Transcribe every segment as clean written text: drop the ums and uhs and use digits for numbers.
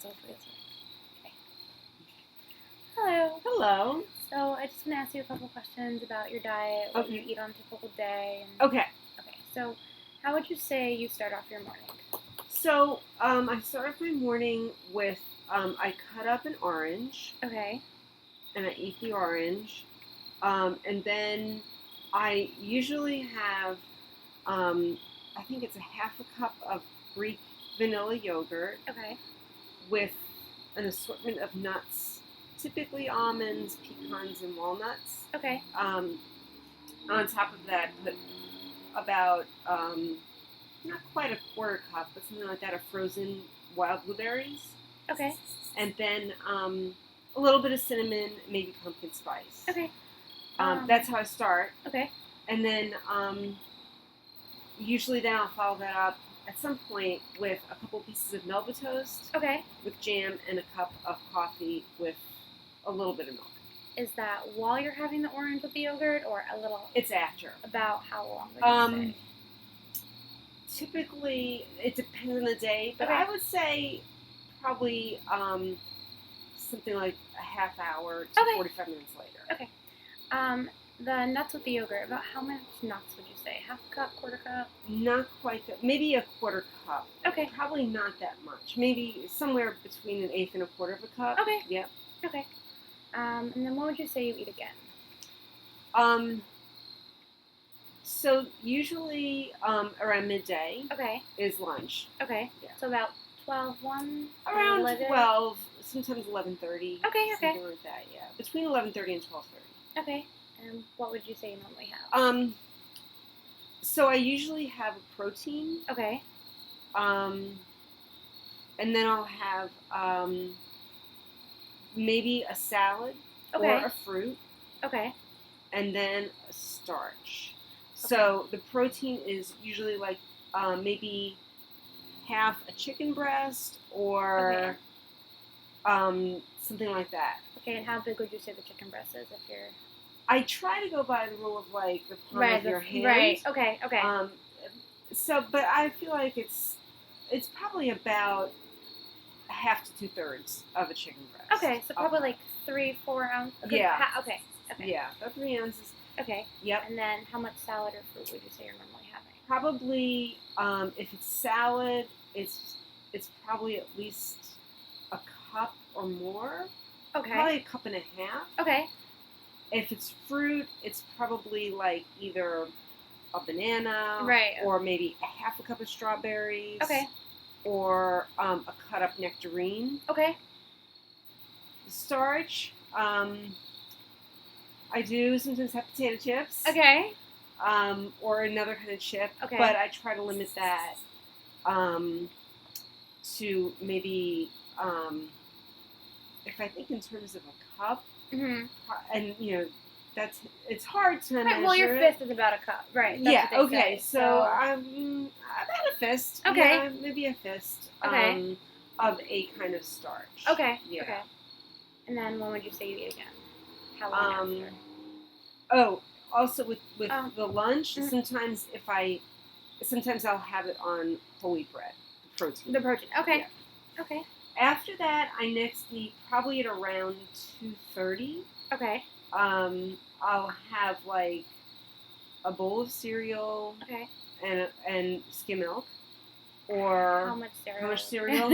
so hopefully this works. Okay. Hello. Hello. So I just want to ask you a couple questions about your diet, what you eat on a typical day. And... Okay. Okay. So, how would you say you start off your morning? So I start off my morning with I cut up an orange. Okay. And I eat the orange, and then I usually have I think it's a half a cup of Greek vanilla yogurt. Okay. With an assortment of nuts, typically almonds, pecans, and walnuts. Okay. On top of that, put about not quite a quarter cup, but something like that of frozen wild blueberries. Okay. And then a little bit of cinnamon, maybe pumpkin spice. Okay. That's how I start. Okay. And then usually then I'll follow that up at some point with a couple pieces of Melba toast. Okay. With jam and a cup of coffee with a little bit of milk. Is that while you're having the orange with the yogurt, or a little? It's after. About how long would you say? Typically, it depends on the day, but Okay. I would say probably something like a half hour to 45 minutes later. Okay. The nuts with the yogurt, about how much nuts would you say? Half a cup, quarter cup? Not quite that. Maybe a quarter cup. Okay. Probably not that much. Maybe somewhere between an eighth and a quarter of a cup. Okay. Yep. Okay. And then what would you say you eat again? So usually around midday. Okay. Is lunch. Okay. Yeah. So about 12, 1? Around 11? 12, sometimes 11:30. Okay. Something like that, yeah. Between 11:30 and 12:30. Okay. And what would you say you normally have? So I usually have a protein. Okay. And then I'll have maybe a salad or a fruit. Okay. And then a starch. So the protein is usually like maybe half a chicken breast or something like that. Okay, and how big would you say the chicken breast is if you're... I try to go by the rule of like the palm of your hand. Right. Okay. So, but I feel like it's probably about a half to 2/3 of a chicken breast. Okay, so probably like 3-4 ounces. Yeah. Okay. Yeah, about 3 ounces. Okay. Yep. And then how much salad or fruit would you say you're normally having? Probably, if it's salad, it's probably at least a cup or more. Okay. Probably a cup and a half. Okay. If it's fruit, it's probably like either a banana, or maybe a half a cup of strawberries, or a cut up nectarine. Okay. The starch, I do sometimes have potato chips. Okay. Or another kind of chip. Okay. But I try to limit that to maybe, if I think in terms of a cup, and it's hard to measure. Right, well, your fist is about a cup, right? That's what they say. So about a fist. Okay. Yeah, maybe a fist. Of a kind of starch. Okay. Yeah. Okay. And then when would you say you eat again? How long after? Oh, also with the lunch, sometimes I'll have it on whole wheat bread, the protein. Okay. Yeah. Okay. After that, I next eat probably at around 2:30. Okay. I'll have like a bowl of cereal. Okay. And skim milk. Or how much cereal? How much cereal?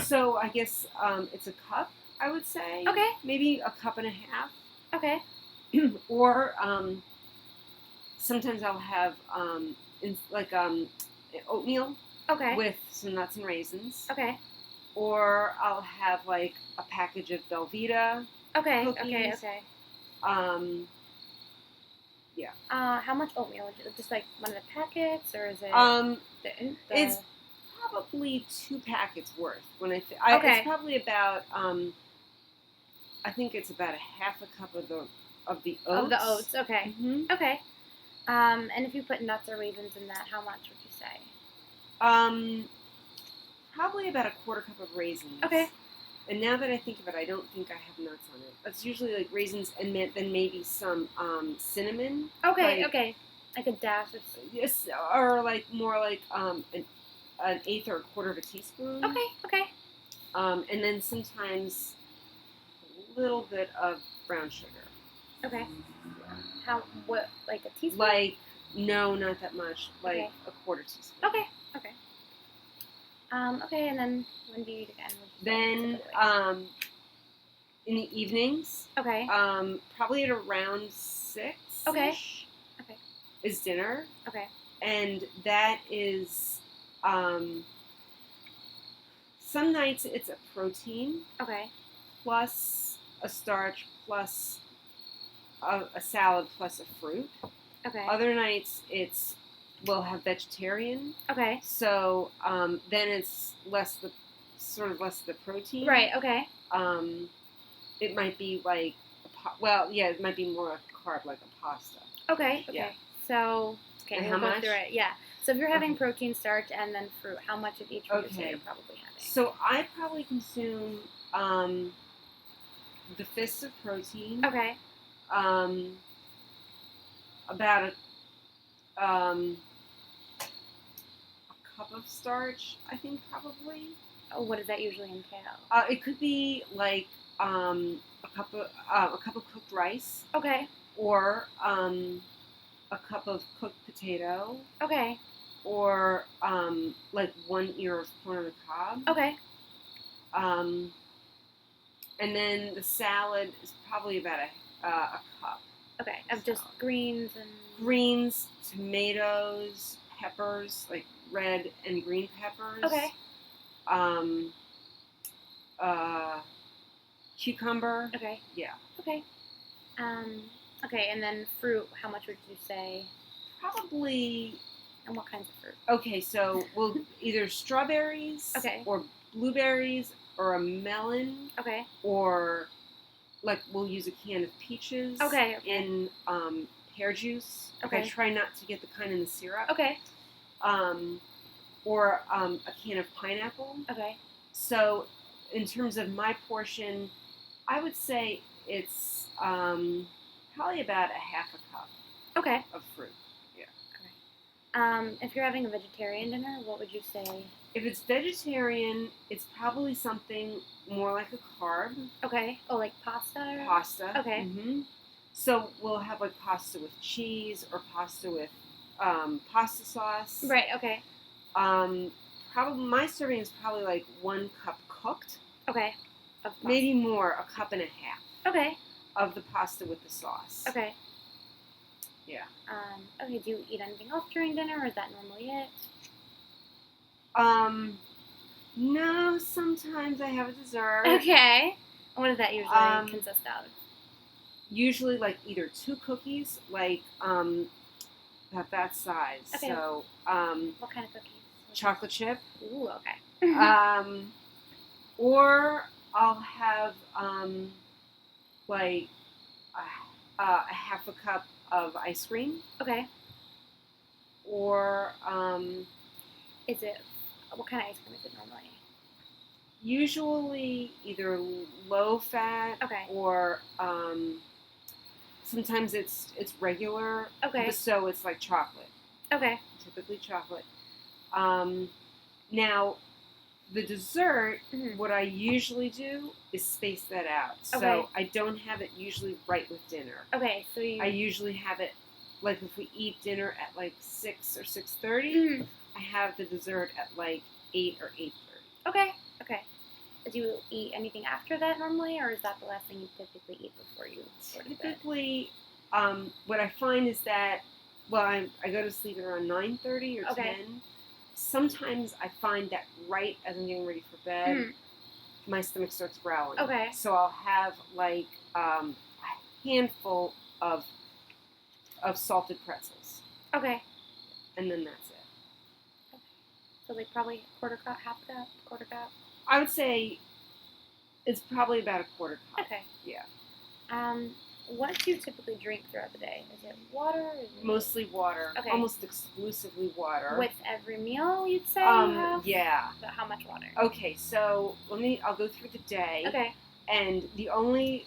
So I guess it's a cup, I would say. Okay. Maybe a cup and a half. Okay. Or sometimes I'll have oatmeal. Okay. With some nuts and raisins. Okay. Or I'll have like a package of Belvita. Okay. Cookies. Okay. Yeah. How much oatmeal would you just like one of the packets, or is it? It's probably 2 packets worth. It's probably about I think it's about a half a cup of the oats. Of the oats. Okay. Mm-hmm. Okay. And if you put nuts or raisins in that, how much would you say? Probably about a quarter cup of raisins. Okay. And now that I think of it, I don't think I have nuts on it. It's usually like raisins and then maybe some cinnamon. Okay. Like a dash of... Yes, or like more like an eighth or a quarter of a teaspoon. Okay. And then sometimes a little bit of brown sugar. Okay. What, like a teaspoon? Like, no, not that much. Like a quarter teaspoon. Okay. Okay, and then when do you eat again? Then, in the evenings. Okay. Probably at around 6. Okay. Is dinner. Okay. And that is, some nights it's a protein. Okay. Plus a starch, plus a salad, plus a fruit. Okay. Other nights we'll have vegetarian. Okay. So then it's less the protein. Right. Okay. It might be like it might be more a carb, like a pasta. Okay. Yeah. So and we'll how go much? through it. Yeah. So if you're having protein, starch, and then fruit, how much of each would you say you're probably having? So I probably consume the fists of protein. Okay. About a cup of starch, I think, probably. Oh, what does that usually entail? It could be like a cup of cooked rice. Okay. Or a cup of cooked potato. Okay. Or like 1 ear of corn on the cob. Okay. And then the salad is probably about a cup. Okay, of just greens and... Greens, tomatoes, peppers, like red and green peppers. Okay. Cucumber. Okay. Yeah. Okay. Okay, and then fruit, how much would you say? Probably... And what kinds of fruit? Okay, so we'll either strawberries... Okay. Or blueberries, or a melon... Okay. Or... Like, we'll use a can of peaches in pear juice. Okay. I try not to get the kind in the syrup. Okay. Or a can of pineapple. Okay. So, in terms of my portion, I would say it's probably about a half a cup of fruit. Yeah. Okay. If you're having a vegetarian dinner, what would you say? If it's vegetarian, it's probably something more like a carb. Okay. Oh, like pasta? Pasta. Okay. Mm-hmm. So we'll have like pasta with cheese or pasta with pasta sauce. Right. Okay. Probably my serving is probably like 1 cup cooked. Okay. Maybe more, a cup and a half. Okay. Of the pasta with the sauce. Okay. Yeah. Okay. Do you eat anything else during dinner, or is that normally it? No, sometimes I have a dessert. Okay. What does that usually consist of? Usually, like, either 2 cookies, like, about that size. Okay. So, what kind of cookies? Chocolate chip. Ooh, okay. Or I'll have, like, a half a cup of ice cream. Okay. Or, what kind of ice cream is it normally? Usually either low fat or sometimes it's regular. Okay. So it's like chocolate. Okay. Typically chocolate. Now, the dessert, what I usually do is space that out. Okay. So I don't have it usually right with dinner. Okay, so I usually have it, like if we eat dinner at like 6 or 6:30, I have the dessert at like 8 or 8:30. Okay. Do you eat anything after that normally, or is that the last thing you typically eat before you go to bed? Typically, what I find is that, I go to sleep at around 9:30 or 10. Sometimes I find that right as I'm getting ready for bed, my stomach starts growling. Okay. So I'll have like a handful of salted pretzels. Okay. And then that's it. Okay. So like probably quarter cup, half cup, quarter cup? I would say it's probably about a quarter cup. Okay. Yeah. What do you typically drink throughout the day? Is it water? Mostly water. Okay. Almost exclusively water. With every meal, you'd say you have? Yeah. But how much water? Okay, so I'll go through the day. Okay. And the only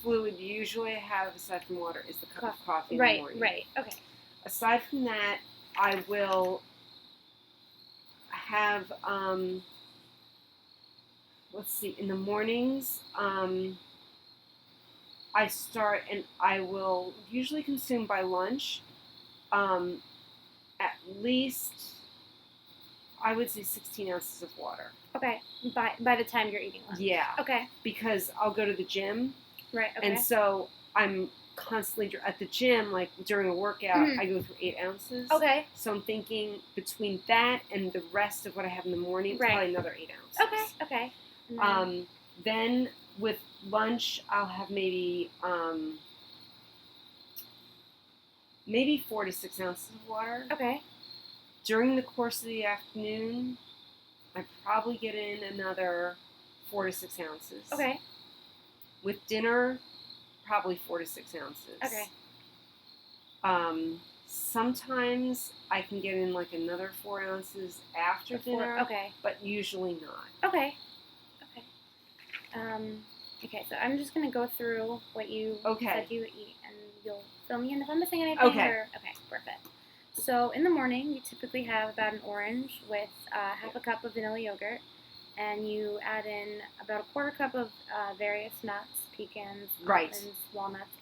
fluid usually I have aside from water is the cup of coffee in the morning. Right. Okay. Aside from that, I will have, let's see, in the mornings, I start and I will usually consume by lunch at least, I would say 16 ounces of water. Okay. By the time you're eating lunch. Yeah. Okay. Because I'll go to the gym. Right. Okay. And so I'm constantly at the gym, like during a workout, I go through 8 ounces. Okay. So I'm thinking between that and the rest of what I have in the morning, probably another 8 ounces. Okay. Then with lunch, I'll have maybe 4 to 6 ounces of water. Okay. During the course of the afternoon, I probably get in another 4 to 6 ounces. Okay. With dinner, probably 4 to 6 ounces. Okay. Sometimes I can get in like another 4 ounces after dinner. Okay. But usually not. Okay. Okay, so I'm just going to go through what you said you eat, and you'll fill me in if I'm missing anything. Okay, perfect. So in the morning, you typically have about an orange with half a cup of vanilla yogurt, and you add in about a quarter cup of various nuts, pecans, almonds, walnuts,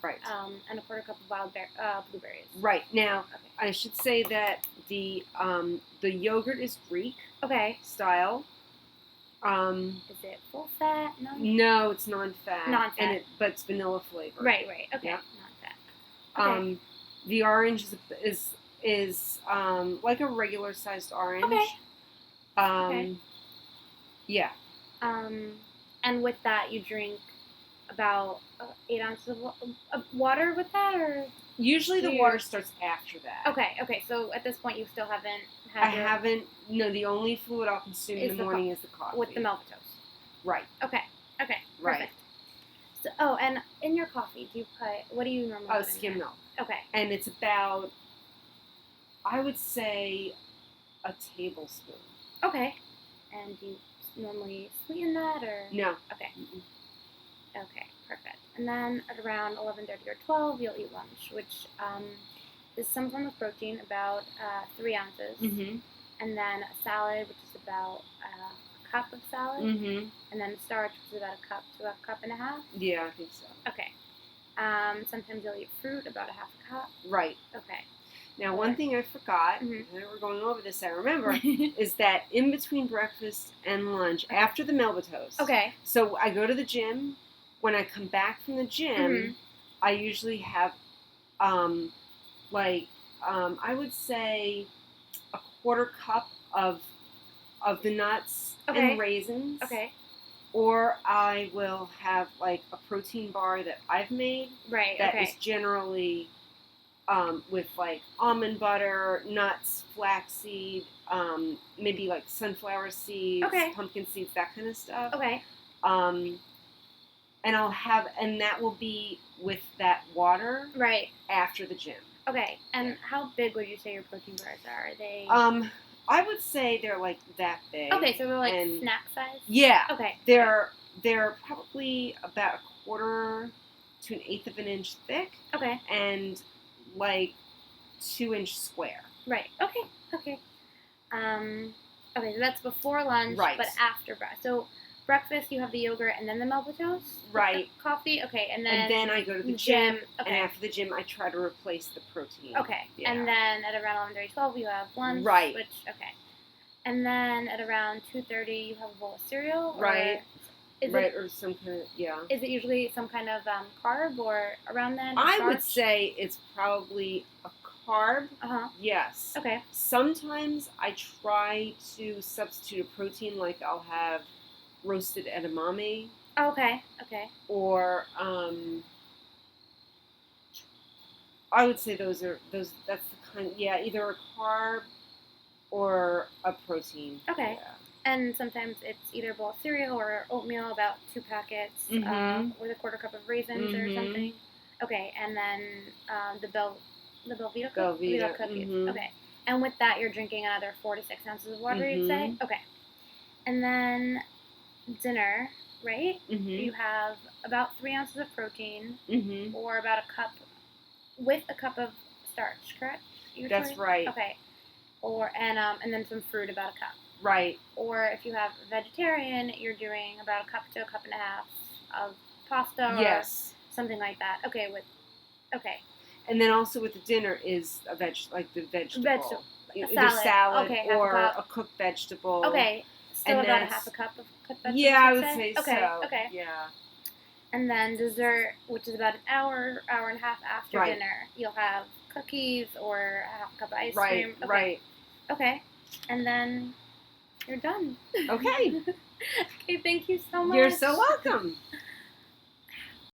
and a quarter cup of wild blueberries. Right. Now, I should say that the yogurt is Greek style. Is it full fat? No, it's non-fat. Non-fat. But it's vanilla flavored. Right. Okay. Yeah. Non-fat. Okay. The orange is like a regular sized orange. Okay. Yeah. And with that, you drink about 8 ounces of water with that, or usually the water starts after that. Okay. So at this point, you still haven't. No, the only fluid I'll consume in the morning is the coffee. With the maltose. Right. Okay. Perfect. Right. So, and in your coffee, what do you normally put in skim milk. Okay. And it's about, I would say, a tablespoon. Okay. And do you normally sweeten that, or? No. Okay. Okay, perfect. And then at around 11:30 or 12, you'll eat lunch, which is some form of protein, about 3 ounces. Mm-hmm. And then a salad, which is about a cup of salad. Mm-hmm. And then starch, which is about a cup to a cup and a half. Yeah, I think so. Okay. Sometimes you'll eat fruit, about a half a cup. Right. Okay. Now, one thing I forgot, and we're going over this, I remember, is that in between breakfast and lunch, after the Melba-Toast. Okay. So I go to the gym. When I come back from the gym, I usually have, I would say a quarter cup of the nuts and raisins. Okay. Or I will have like a protein bar that I've made. Right. That is generally with like almond butter, nuts, flaxseed, maybe like sunflower seeds, pumpkin seeds, that kind of stuff. Okay. And that will be with that water. Right. After the gym. Okay. And how big would you say your protein bars are? Are they? I would say they're like that big. Okay, so they're like snack size? Yeah. Okay. They're probably about a quarter to an eighth of an inch thick. Okay. And like 2-inch square. Right. Okay. Okay, so that's before lunch, but after breakfast. So breakfast, you have the yogurt and then the Melba-Toast? Right. The coffee? Okay, and then I go to the gym, and after the gym, I try to replace the protein. Okay, and then at around 11:30, 12, you have lunch. Right. And then at around 2:30, you have a bowl of cereal? Right. Or some kind of, Is it usually some kind of carb or around then? I would say it's probably a carb. Yes. Okay. Sometimes I try to substitute a protein, like I'll have roasted edamame. Okay. Or I would say that's the kind. Yeah, either a carb or a protein. Okay. Yeah. And sometimes it's either a bowl of cereal or oatmeal, about 2 packets, with a quarter cup of raisins or something. Okay, and then the Belvita cookies. Okay, and with that, you're drinking another 4 to 6 ounces of water. You'd say. Okay, and then dinner, right? You have about 3 ounces of protein, or about a cup, with a cup of starch, correct? Usually? That's right. Okay, and then some fruit, about a cup. Right. Or if you have vegetarian, you're doing about a cup to a cup and a half of pasta. Yes. Or something like that. Okay. And then also with the dinner is a the vegetable. Either salad or a cooked vegetable. Okay. So about a half a cup of cooked vegetables. Yeah, I would say so. Okay. Yeah. And then dessert, which is about an hour and a half after dinner, you'll have cookies or a half a cup of ice cream. Right. Okay. And then you're done. Okay. Okay, thank you so much. You're so welcome.